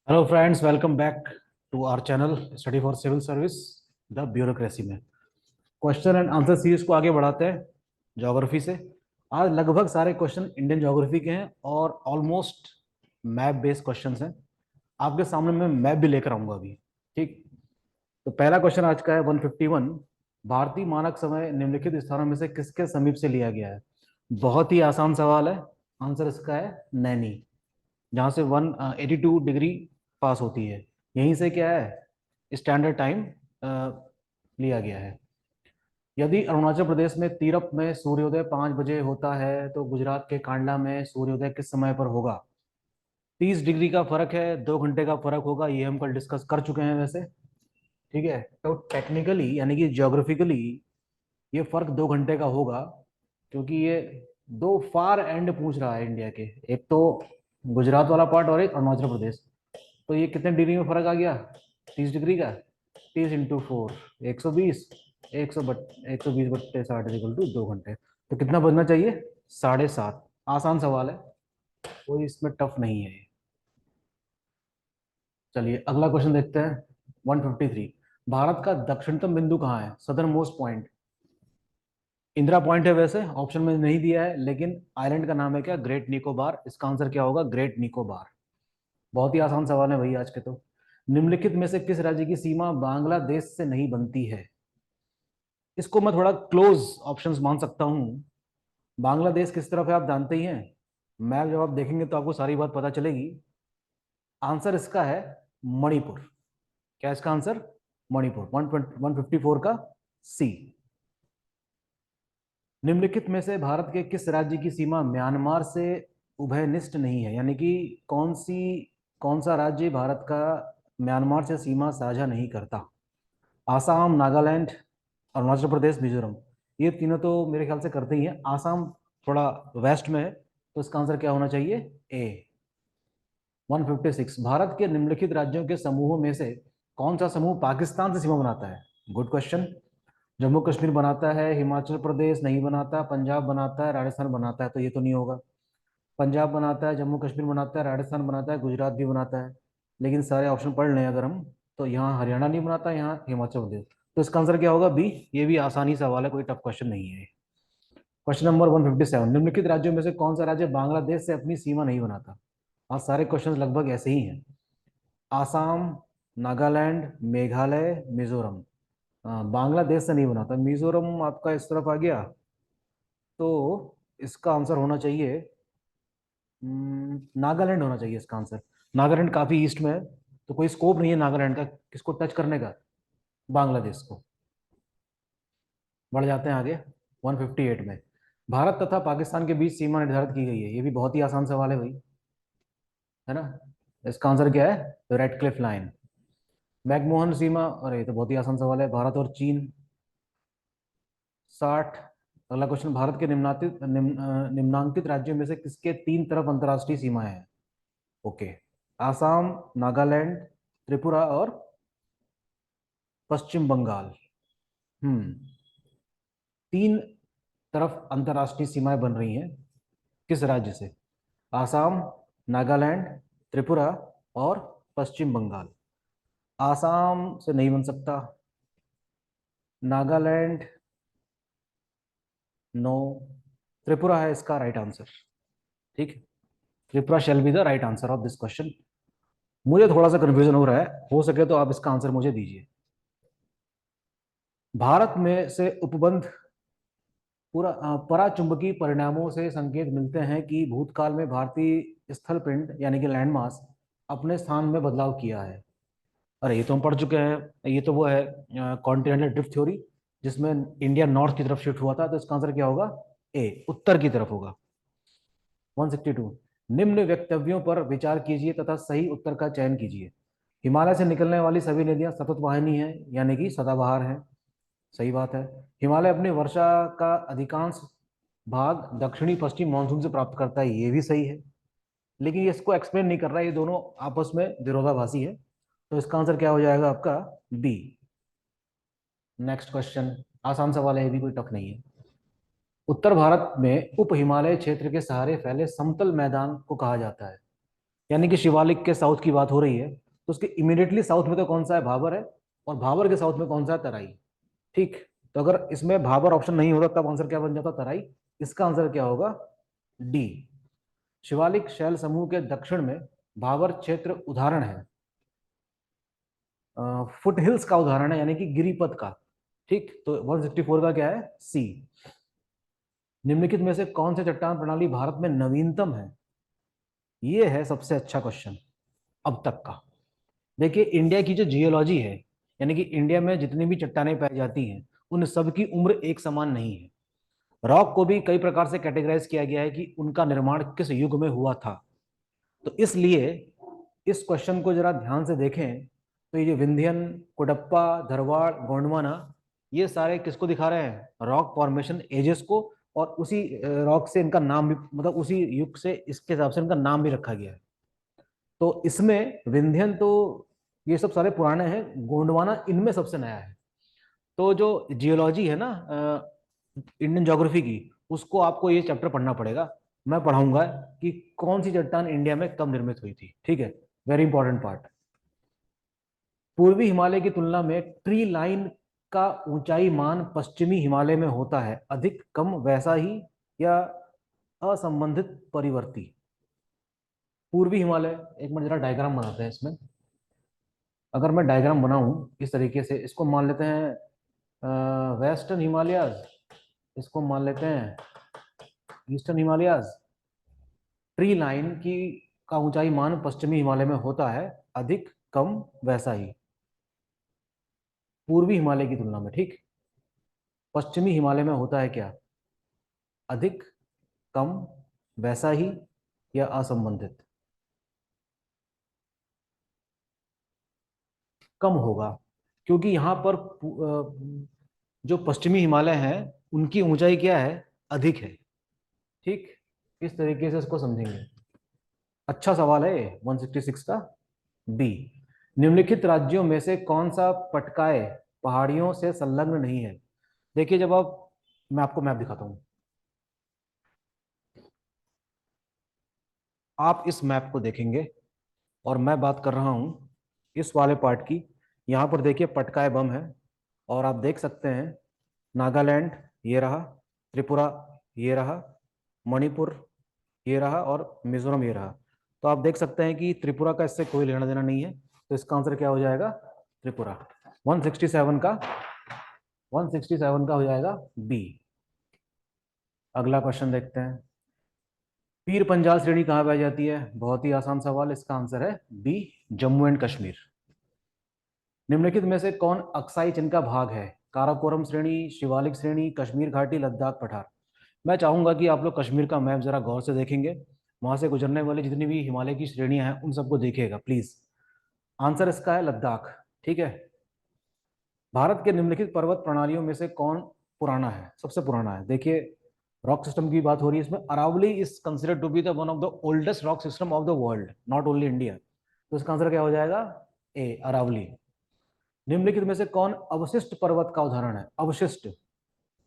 Hello friends, welcome back to our channel study for civil service the bureaucracy में। Question and answer series को आगे बढ़ाते हैं geography से। आज लगभग सारे क्वेश्चन इंडियन ज्योग्राफी के हैं और ऑलमोस्ट मैप बेस्ड क्वेश्चंस हैं। आपके सामने मैं मैप भी लेकर आऊंगा अभी। ठीक, तो पहला क्वेश्चन आज का है 151। भारतीय मानक समय निम्नलिखित स्थानों में से किसके समीप से लिया गया है? बहुत ही आसान सवाल है। आंसर इसका है नैनी, जहाँ से 182 डिग्री पास होती है। यहीं से क्या है, स्टैंडर्ड टाइम लिया गया है। यदि अरुणाचल प्रदेश में तीरप में सूर्योदय 5 बजे होता है तो गुजरात के कांडला में सूर्योदय किस समय पर होगा? 30 डिग्री का फर्क है, 2 घंटे का फर्क होगा, ये हम कल डिस्कस कर चुके हैं वैसे। ठीक है, तो टेक्निकली यानी कि ज्योग्राफिकली ये फर्क 2 घंटे का होगा, क्योंकि ये दो फार एंड पूछ रहा है इंडिया के, एक तो गुजरात वाला पार्ट और एक अरुणाचल प्रदेश। तो ये कितने डिग्री में फर्क आ गया? 30 डिग्री का। 30 × 4, 120। 120/60 2 घंटे। तो कितना बजना चाहिए? 7.5। आसान सवाल है, कोई इसमें टफ नहीं है ये। चलिए अगला क्वेश्चन देखते हैं। 153। भारत का दक्षिणतम बिंदु कहाँ है? Southern most point. Indira point है, वैसे ऑप्शन में नहीं दिया है, लेकिन आइलैंड का नाम है क्या? ग्रेट निकोबार। इसका आंसर क्या होगा? ग्रेट निकोबार। बहुत ही आसान सवाल है भाई आज के तो। निम्नलिखित में से किस राज्य की सीमा बांग्लादेश से नहीं बनती है? इसको मैं थोड़ा क्लोज ऑप्शंस मान सकता हूं। बांग्लादेश किस तरफ है आप जानते ही हैं। मैप जब आप देखेंगे तो आपको सारी बात पता चलेगी। आंसर इसका है मणिपुर। क्या इसका आंसर? मणिपुर। 154 का सी। निम्नलिखित में से भारत के किस राज्य की सीमा म्यांमार से उभयनिष्ठ नहीं है? यानी कि कौन सा राज्य भारत का म्यांमार से सीमा साझा नहीं करता? आसाम, नागालैंड, अरुणाचल प्रदेश, मिजोरम। ये तीनों तो मेरे ख्याल से करते ही हैं। आसाम थोड़ा वेस्ट में है, तो इसका आंसर क्या होना चाहिए? ए। 156। भारत के निम्नलिखित राज्यों के समूहों में से कौन सा समूह पाकिस्तान से सीमा बनाता है? Good question. जम्मू कश्मीर बनाता है, हिमाचल प्रदेश नहीं बनाता, पंजाब बनाता है, राजस्थान बनाता है, तो ये तो नहीं होगा। पंजाब बनाता है, जम्मू कश्मीर बनाता है, राजस्थान बनाता है, गुजरात भी बनाता है। लेकिन सारे ऑप्शन पढ़ लें अगर हम, तो यहाँ हरियाणा नहीं बनाता, यहाँ हिमाचल प्रदेश। तो इसका आंसर क्या होगा? बी। ये भी आसानी सवाल है, कोई टफ क्वेश्चन नहीं है। Question number 157। निम्नलिखित राज्यों में से कौन सा राज्य बांग्लादेश से अपनी सीमा नहीं बनाता? आज सारे क्वेश्चन लगभग ऐसे ही हैं। आसाम, नागालैंड, मेघालय, मिजोरम। बांग्लादेश से नहीं बनाता। मिजोरम आपका इस तरफ आ गया, तो इसका आंसर होना चाहिए नागालैंड होना चाहिए इसका आंसर। नागालैंड काफी ईस्ट में है, तो कोई स्कोप नहीं है नागालैंड का किसको टच करने का, बांग्लादेश को। बढ़ जाते हैं आगे। 158 में भारत तथा पाकिस्तान के बीच सीमा निर्धारित की गई है। ये भी बहुत ही आसान सवाल है भाई, है ना। इसका आंसर क्या है? Red Cliff line. मैकमोहन सीमा, अरे ये तो बहुत ही आसान सवाल है। भारत और चीन। 60। अगला क्वेश्चन। भारत के निम्नांकित राज्यों में से किसके तीन तरफ अंतर्राष्ट्रीय सीमाएं हैं? ओके। आसाम, नागालैंड, त्रिपुरा और पश्चिम बंगाल। हम्म, तीन तरफ अंतर्राष्ट्रीय सीमाएं बन रही हैं। किस राज्य से? आसाम, नागालैंड, त्रिपुरा और पश्चिम बंगाल। आसाम से नहीं बन सकता। नागालैंड नो। त्रिपुरा है इसका राइट आंसर। ठीक है, Tripura shall be the right answer of this question. मुझे थोड़ा सा कंफ्यूजन हो रहा है, हो सके तो आप इसका आंसर मुझे दीजिए। भारत में से उपबंध पराचुंबकीय परिणामों से संकेत मिलते हैं कि भूतकाल में भारतीय स्थल पिंड यानी कि लैंडमास अपने स्थान में बदलाव किया है। अरे ये तो हम पढ़ चुके हैं, ये तो वो है कॉन्टिनेंटल ड्रिफ्ट थ्योरी, जिसमें इंडिया नॉर्थ की तरफ शिफ्ट हुआ था। तो इसका आंसर क्या होगा? ए, उत्तर की तरफ होगा। 162। निम्न वक्तव्यों पर विचार कीजिए तथा सही उत्तर का चयन कीजिए। हिमालय से निकलने वाली सभी नदियां सतत वाहिनी हैं, यानी कि सदाबहार हैं। सही बात है। हिमालय अपनी वर्षा का अधिकांश भाग दक्षिणी पश्चिम मानसून से प्राप्त करता है, ये भी सही है। लेकिन ये इसको एक्सप्लेन नहीं कर रहा है, ये दोनों आपस में विरोधाभासी है। तो इसका आंसर क्या हो जाएगा आपका? बी। Next question. आसान सवाल है, ये भी कोई टफ नहीं है। उत्तर भारत में उप हिमालय क्षेत्र के सहारे फैले समतल मैदान को कहा जाता है? यानी कि शिवालिक के साउथ की बात हो रही है, तो उसके इमीडिएटली साउथ में तो कौन सा है, भाबर है, और भाबर के साउथ में कौन सा है, तराई। ठीक, तो अगर इसमें भाबर ऑप्शन नहीं होता तब आंसर क्या बन जाता, तराई। इसका आंसर क्या होगा, डी। शिवालिक शैल समूह के दक्षिण में भाबर क्षेत्र उदाहरण है, फुट हिल्स का उदाहरण है, यानी कि गिरिपथ का। ठीक, तो 164 का क्या है, सी। निम्नलिखित में से कौन से चट्टान प्रणाली भारत में नवीनतम है, ये है सबसे अच्छा क्वेश्चन अब तक का। देखिए, इंडिया की जो जियोलॉजी है, यानी कि इंडिया में जितनी भी चट्टानें पाई जाती हैं, उन सब की उम्र एक समान नहीं है। रॉक को भी कई प्रकार से कैटेगराइज किया गया है कि उनका निर्माण किस युग में हुआ था। तो इसलिए इस क्वेश्चन को जरा ध्यान से देखें, तो ये विंध्यन, कुडप्पा, धरवाड़, गोंडवाना, ये सारे किसको दिखा रहे हैं, रॉक फॉर्मेशन एजेस को। और उसी रॉक से इनका नाम भी, मतलब उसी युग से इसके हिसाब से इनका नाम भी रखा गया है। तो इसमें विंध्यन तो ये सब सारे पुराने हैं, गोंडवाना इनमें सबसे नया है। तो जो जियोलॉजी है ना इंडियन ज्योग्राफी की, उसको आपको ये चैप्टर पढ़ना पड़ेगा। मैं पढ़ाऊंगा कि कौन सी चट्टान इंडिया में कब निर्मित हुई थी। ठीक है, वेरी इंपॉर्टेंट पार्ट। पूर्वी हिमालय की तुलना में ट्री लाइन का ऊंचाई मान पश्चिमी हिमालय में होता है अधिक, कम, वैसा ही, या असंबंधित, परिवर्ती। पूर्वी हिमालय, एक मिनट जरा डायग्राम बनाते हैं इसमें। अगर मैं डायग्राम बनाऊं इस तरीके से, इसको मान लेते हैं वेस्टर्न हिमालयाज, इसको मान लेते हैं ईस्टर्न हिमालयाज। ट्री लाइन की का ऊंचाई मान पश्चिमी हिमालय में होता है अधिक, कम, वैसा ही, पूर्वी हिमालय की तुलना में। ठीक, पश्चिमी हिमालय में होता है क्या, अधिक, कम, वैसा ही, या असंबंधित। कम होगा, क्योंकि यहाँ पर जो पश्चिमी हिमालय है उनकी ऊंचाई क्या है, अधिक है। ठीक, इस तरीके से इसको समझेंगे। अच्छा सवाल है 166 का, बी। निम्नलिखित राज्यों में से कौन सा पटकाए पहाड़ियों से संलग्न नहीं है। देखिए, जब आप, मैं आपको मैप दिखाता हूं, आप इस मैप को देखेंगे और मैं बात कर रहा हूं इस वाले पार्ट की। यहां पर देखिए पटकाए बम है, और आप देख सकते हैं नागालैंड ये रहा, त्रिपुरा ये रहा, मणिपुर ये रहा, और मिजोरम ये रहा। तो आप देख सकते हैं कि त्रिपुरा का इससे कोई लेना देना नहीं है, तो इसका आंसर क्या हो जाएगा, त्रिपुरा। 167 का 167 का हो जाएगा बी। अगला क्वेश्चन देखते हैं। पीर पंजाल श्रेणी कहाँ पाई जाती है, बहुत ही आसान सवाल, इसका आंसर है बी, जम्मू एंड कश्मीर। निम्नलिखित में से कौन अक्साई चिन्ह का भाग है, काराकोरम श्रेणी, शिवालिक श्रेणी, कश्मीर घाटी, लद्दाख पठार। मैं चाहूंगा कि आप लोग कश्मीर का मैप जरा गौर से देखेंगे, वहां से गुजरने वाली जितनी भी हिमालय की श्रेणियां हैं उन सबको देखिएगा प्लीज। आंसर इसका है लद्दाख। ठीक है, भारत के निम्नलिखित पर्वत प्रणालियों में से कौन पुराना है, सबसे पुराना है। देखिए, रॉक सिस्टम की बात हो रही है इसमें, Aravalli is considered to be the one of the oldest rock system of the world, not only India. तो इसका आंसर क्या हो जाएगा, ए, अरावली। निम्नलिखित में से कौन अवशिष्ट पर्वत का उदाहरण है, अवशिष्ट।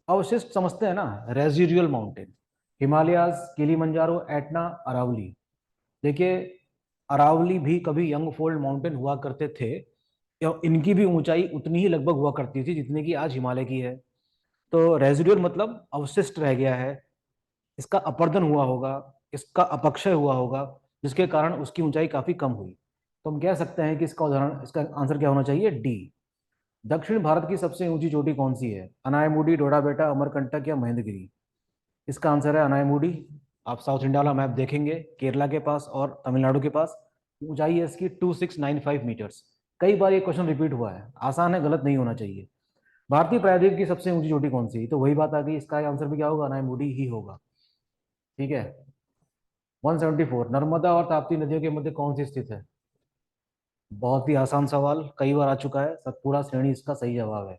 अवशिष्ट समझते हैं ना, residual mountain, Himalayas, Kilimanjaro, Etna, Aravalli. देखिए, अरावली भी कभी यंग फोल्ड माउंटेन हुआ करते थे, इनकी भी ऊंचाई उतनी ही लगभग हुआ करती थी जितनी की आज हिमालय की है। तो रेजिडुअल मतलब अवशिष्ट रह गया है, इसका अपर्दन हुआ होगा, इसका अपक्षय हुआ होगा, जिसके कारण उसकी ऊंचाई काफी कम हुई। तो हम कह सकते हैं कि इसका उदाहरण, इसका आंसर क्या होना चाहिए, डी। दक्षिण भारत की सबसे ऊंची चोटी कौन सी है, अनायमुडी, डोडा बेटा, अमरकंटक, या महेंद्रगिरी। इसका आंसर है अनायमुडी। आप साउथ इंडिया वाला मैप देखेंगे, केरला के पास और तमिलनाडु के पास ऊंचाई है इसकी 2695 मीटर्स। कई बार ये क्वेश्चन रिपीट हुआ है, आसान है, गलत नहीं होना चाहिए। भारतीय प्रायद्वीप की सबसे ऊंची चोटी कौन सी, तो वही बात आ गई, इसका आंसर भी क्या होगा, अनायमुडी ही होगा। ठीक है, 174, नर्मदा और ताप्ती नदियों के मध्य कौन सी स्थित है। बहुत ही आसान सवाल, कई बार आ चुका है, सतपुड़ा श्रेणी इसका सही जवाब है।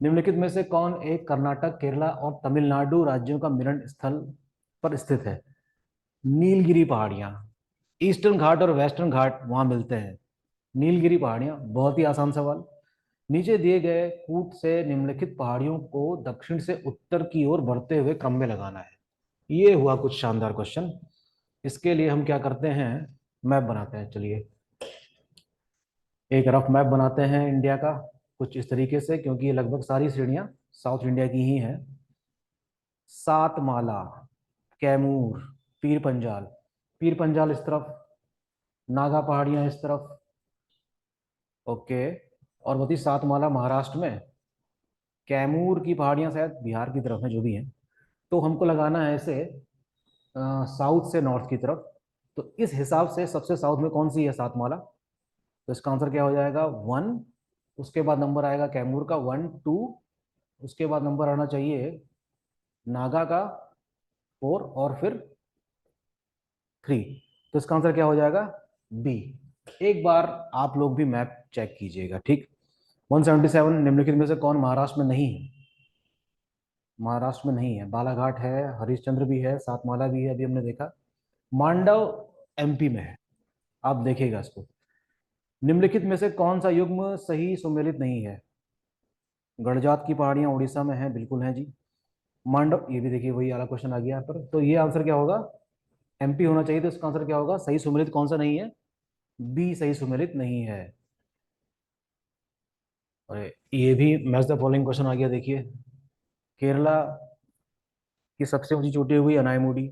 निम्नलिखित में से कौन एक कर्नाटक, केरला और तमिलनाडु राज्यों का मिलन स्थल पर स्थित है। नीलगिरी पहाड़ियां, ईस्टर्न घाट और वेस्टर्न घाट वहां मिलते हैं, नीलगिरी पहाड़ियां। बहुत ही आसान सवाल। नीचे दिए गए कूट से निम्नलिखित पहाड़ियों को दक्षिण से उत्तर की ओर बढ़ते हुए क्रम में लगाना है। ये हुआ कुछ शानदार क्वेश्चन। इसके लिए हम क्या करते हैं, मैप बनाते हैं, चलिए एक रफ मैप बनाते हैं इंडिया का कुछ इस तरीके से, क्योंकि ये लगभग सारी श्रेणियां साउथ इंडिया की ही हैं। सातमाला, कैमूर, पीर पंजाल, पीर पंजाल इस तरफ, नागा पहाड़ियां इस तरफ, ओके। और बती सातमाला महाराष्ट्र में, कैमूर की पहाड़ियां शायद बिहार की तरफ है, जो भी है। तो हमको लगाना है इसे साउथ से नॉर्थ की तरफ। तो इस हिसाब से सबसे साउथ में कौन सी है सातमाला? तो इसका आंसर क्या हो जाएगा? 1। उसके बाद नंबर आएगा कैमूर का 1 2। उसके बाद नंबर आना चाहिए नागा का 4, और फिर 3। तो इसका आंसर क्या हो जाएगा? बी। एक बार आप लोग भी मैप चेक कीजिएगा, ठीक। 177 निम्नलिखित में से कौन महाराष्ट्र में नहीं है? महाराष्ट्र में नहीं है। बालाघाट है, हरिश्चंद्र भी है, सातमाला भी है, अभी हमने देखा। मांडव एमपी में है, आप देखिएगा इसको। निम्नलिखित में से कौन सा युग्म सही सुमेलित नहीं है? गढ़जात की पहाड़ियां उड़ीसा में हैं, बिल्कुल हैं जी। मांडव, ये भी देखिए वही वाला क्वेश्चन आ गया यहाँ पर। तो ये आंसर क्या होगा? एमपी होना चाहिए। तो इसका आंसर क्या होगा? सही सुमेलित कौन सा नहीं है? बी सही सुमेलित नहीं है। अरे ये भी मैच द फॉलोइंग क्वेश्चन आ गया, देखिए। केरला की सबसे ऊंची चोटी हुई अनायमुडी,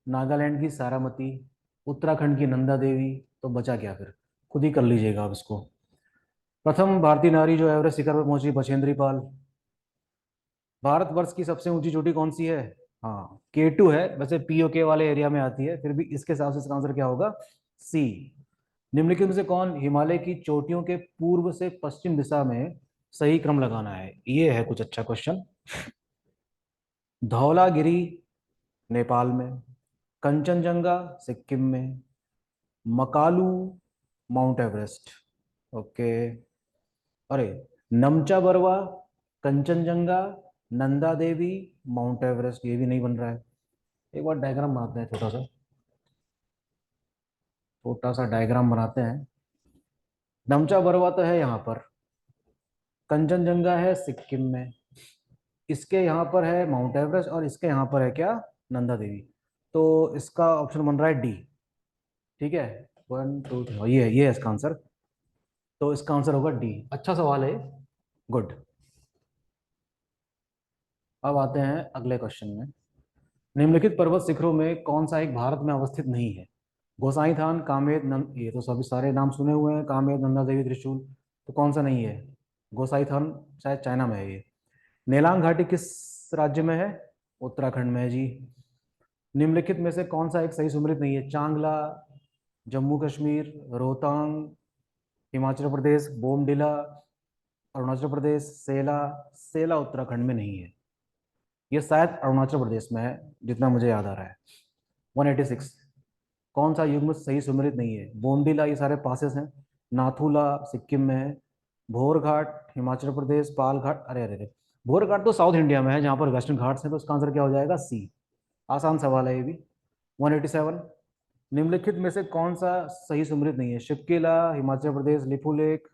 नागालैंड की सारामती, उत्तराखंड की नंदा देवी। तो बचा क्या फिर? खुद ही कर लीजिएगा आप इसको। प्रथम भारतीय नारी जो एवरेस्ट शिखर पर पहुंची, बछेंद्री पाल। भारतवर्ष की सबसे ऊंची चोटी कौन सी है? हाँ, K2 है, वैसे पीओके वाले एरिया में आती है, फिर भी इसके हिसाब से इसका आंसर क्या होगा? सी। निम्नलिखित में से कौन हिमालय की चोटियों के पूर्व से पश्चिम दिशा में सही क्रम लगाना है? ये है कुछ अच्छा क्वेश्चन। धौलागिरी नेपाल में, कंचनजंगा सिक्किम में, मकालू माउंट एवरेस्ट, ओके। अरे नमचा बरवा, कंचनजंगा, नंदा देवी, माउंट एवरेस्ट, ये भी नहीं बन रहा है। एक बार डायग्राम बनाते हैं, छोटा सा डायग्राम बनाते हैं। नमचा बरवा तो है यहाँ पर, कंचनजंगा है सिक्किम में, इसके यहाँ पर है माउंट एवरेस्ट, और इसके यहाँ पर है क्या? नंदा देवी। तो इसका ऑप्शन बन रहा है डी, ठीक है। 1 2 3, ये है इसका आंसर। तो इसका आंसर होगा डी। अच्छा सवाल है, गुड। अब आते हैं अगले क्वेश्चन में। निम्नलिखित पर्वत शिखरों में कौन सा एक भारत में अवस्थित नहीं है? गोसाई थान, कामेद, नंद, ये तो सभी सारे नाम सुने हुए हैं, कामेद, नंदा देवी, त्रिशूल। तो कौन सा नहीं है? गोसाई थान शायद चाइना में है ये। नेलांग घाटी किस राज्य में है? उत्तराखंड में है जी। निम्नलिखित में से कौन सा एक सही सुमेलित नहीं है? चांगला, जम्मू कश्मीर, रोहतांग, हिमाचल प्रदेश, बोमडिला, अरुणाचल प्रदेश, सेला। सेला उत्तराखंड में नहीं है, ये शायद अरुणाचल प्रदेश में है, जितना मुझे याद आ रहा है। 186 कौन सा युग्म सही सुमेलित नहीं है? बोमडिला ये सारे पासेस हैं, नाथुला सिक्किम में है, भोरघाट हिमाचल प्रदेश, पालघाट, अरे अरे अरे, भोरघाट तो साउथ इंडिया में है जहाँ पर वेस्टर्न घाट्स हैं। तो इसका आंसर क्या हो जाएगा? सी। आसान सवाल है ये भी। 187 निम्नलिखित में से कौन सा सही सुमेलित नहीं है? शिवकिला हिमाचल प्रदेश, लिपुलेख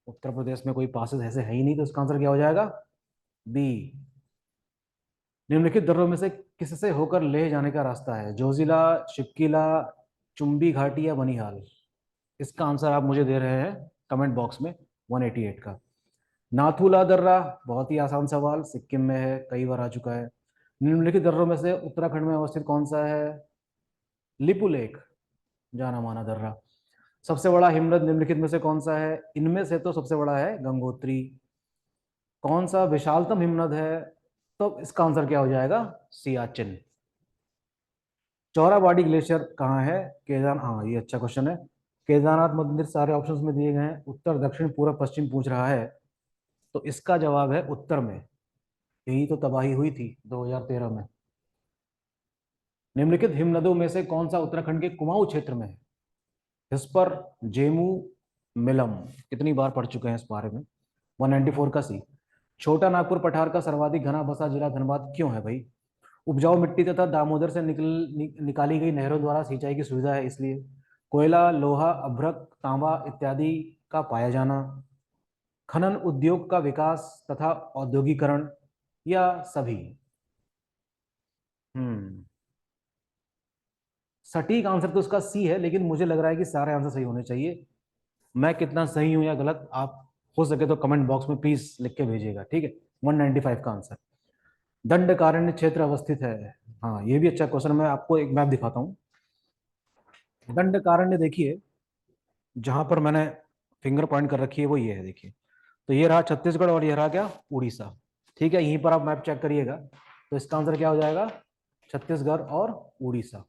उत्तर प्रदेश में कोई पासेस ऐसे है ही नहीं। तो इसका आंसर क्या हो जाएगा? बी। निम्नलिखित दर्रों में से किससे होकर लेह जाने का रास्ता है? जोजिला, शिवकिला, चुंबी घाटी या बनिहाल? इसका आंसर आप मुझे दे रहे हैं कमेंट बॉक्स में। 188 का नाथुला दर्रा, बहुत ही आसान सवाल, सिक्किम में है, कई बार आ चुका है। निम्नलिखित दर्रों में से उत्तराखंड में अवस्थित कौन सा है? लिपुलेख, जाना माना दर्रा। सबसे बड़ा हिमनद निम्नलिखित में से कौन सा है? इनमें से तो सबसे बड़ा है गंगोत्री। कौन सा विशालतम हिमनद है? तो इसका आंसर क्या हो जाएगा? सियाचिन। चौराबाड़ी ग्लेशियर कहाँ है? केदार, हाँ ये अच्छा क्वेश्चन है। केदारनाथ मंदिर सारे ऑप्शंस में दिए गए हैं, उत्तर दक्षिण पूर्व पश्चिम पूछ रहा है। तो इसका जवाब है उत्तर में। यही तो तबाही हुई थी 2013 में। निम्नलिखित हिमनदों में से कौन सा उत्तराखंड के कुमाऊं क्षेत्र में है? हिस्पर, जेमू, मिलम। कितनी बार पढ़ चुके हैं इस बारे में। 194 का सी। छोटा नागपुर पठार का सर्वाधिक घना बसा जिला धनबाद क्यों है भाई? उपजाऊ मिट्टी तथा दामोदर से निकाली गई नहरों द्वारा सिंचाई की सुविधा है इसलिए। कोयला, लोहा, अभ्रक, तांबा इत्यादि का पाया जाना, खनन उद्योग का विकास तथा औद्योगिकरण, या सभी? हम्म सटीक आंसर तो उसका सी है, लेकिन मुझे लग रहा है कि सारे आंसर सही होने चाहिए। मैं कितना सही हूं या गलत, आप हो सके तो कमेंट बॉक्स में प्लीज लिख के भेजिएगा, ठीक है। 195 का आंसर दंडकारण्य क्षेत्र अवस्थित है। हाँ, ये भी अच्छा क्वेश्चन। मैं आपको एक मैप दिखाता हूँ। दंडकारण्य देखिए, जहां पर मैंने फिंगर पॉइंट कर रखी है वो ये है, देखिए। तो ये रहा छत्तीसगढ़ और ये रहा क्या, उड़ीसा। ठीक है, यहीं पर आप मैप चेक करिएगा। तो इसका आंसर क्या हो जाएगा, छत्तीसगढ़ और उड़ीसा।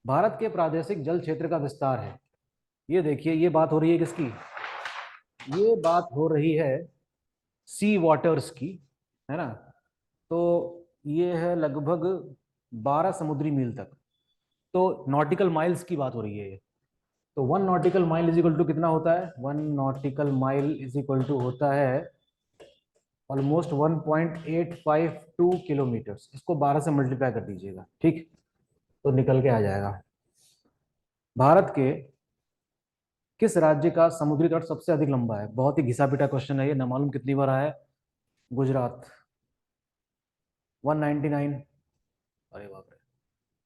भारत के प्रादेशिक जल क्षेत्र का विस्तार है। ये देखिए, ये बात हो रही है किसकी, ये बात हो रही है सी वाटर्स की, है ना। तो ये है लगभग 12 समुद्री मील तक। तो नॉटिकल माइल्स की बात हो रही है ये। तो 1 nautical mile is equal to कितना होता है, 1 nautical mile is equal to होता है ऑलमोस्ट 1.852 किलोमीटर। इसको 12 से मल्टीप्लाई कर दीजिएगा, ठीक। तो निकल के आ जाएगा। भारत के किस राज्य का समुद्री तट सबसे अधिक लंबा है। बहुत ही घिसा पिटा क्वेश्चन है ये, न मालूम कितनी बार आया है। गुजरात, 199। अरे बाप रे।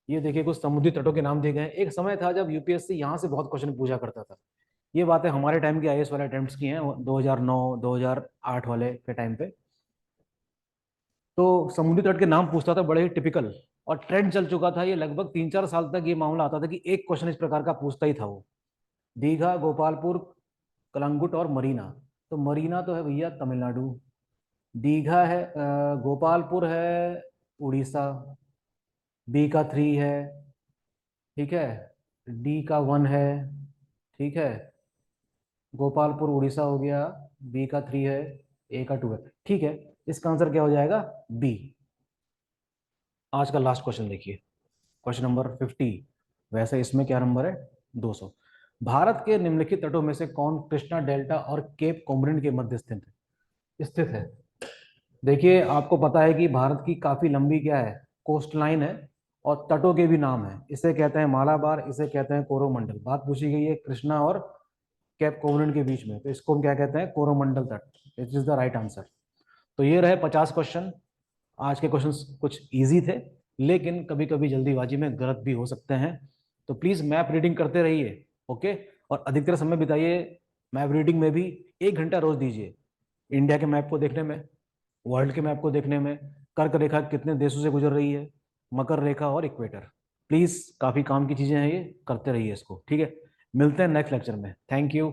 ये देखिए, कुछ समुद्री तटों के नाम दिए गए हैं। एक समय था जब यूपीएससी यहाँ से बहुत क्वेश्चन पूछा करता था। ये बातें हमारे टाइम की आईएएस वाले अटेम्प्ट्स की हैं, 2009 2008 वाले के टाइम पे। तो समुद्री तट के नाम पूछता था, बड़े ही टिपिकल। और ट्रेंड चल चुका था ये, लगभग 3-4 साल तक ये मामला आता था कि एक क्वेश्चन इस प्रकार का पूछता ही था वो। दीघा, गोपालपुर, कलंगुट और मरीना। तो मरीना तो है भैया तमिलनाडु। दीघा है, गोपालपुर है उड़ीसा। बी का 3 है, ठीक है। डी का 1 है, ठीक है। गोपालपुर उड़ीसा हो गया, बी का 3 है, ए का 2 है, ठीक है। इसका आंसर क्या हो जाएगा, बी। आज का लास्ट क्वेश्चन देखिए, क्वेश्चन नंबर 50। वैसे इसमें क्या नंबर है, 200। भारत के निम्नलिखित तटों में से कौन कृष्णा डेल्टा और केप कोमरिन के मध्य स्थित है। देखिए, आपको पता है कि भारत की काफी लंबी क्या है, कोस्ट लाइन है। और तटों के भी नाम है, इसे कहते हैं मालाबार, इसे कहते हैं कोरोमंडल। बात पूछी गई है कृष्णा और कैप कोवलैंट के बीच में, तो इसको हम क्या कहते हैं, कोरोमंडल तट। It is the right answer. तो ये रहे 50 क्वेश्चन। आज के क्वेश्चंस कुछ इजी थे, लेकिन कभी कभी जल्दीबाजी में गलत भी हो सकते हैं। तो प्लीज मैप रीडिंग करते रहिए, ओके। और अधिकतर समय बिताइए मैप रीडिंग में भी। 1 घंटा रोज दीजिए इंडिया के मैप को देखने में, वर्ल्ड के मैप को देखने में। कर्क रेखा कितने देशों से गुजर रही है, मकर रेखा और इक्वेटर। प्लीज, काफी काम की चीजें हैं ये, करते रहिए इसको, ठीक है। मिलते हैं नेक्स्ट लेक्चर में। Thank you.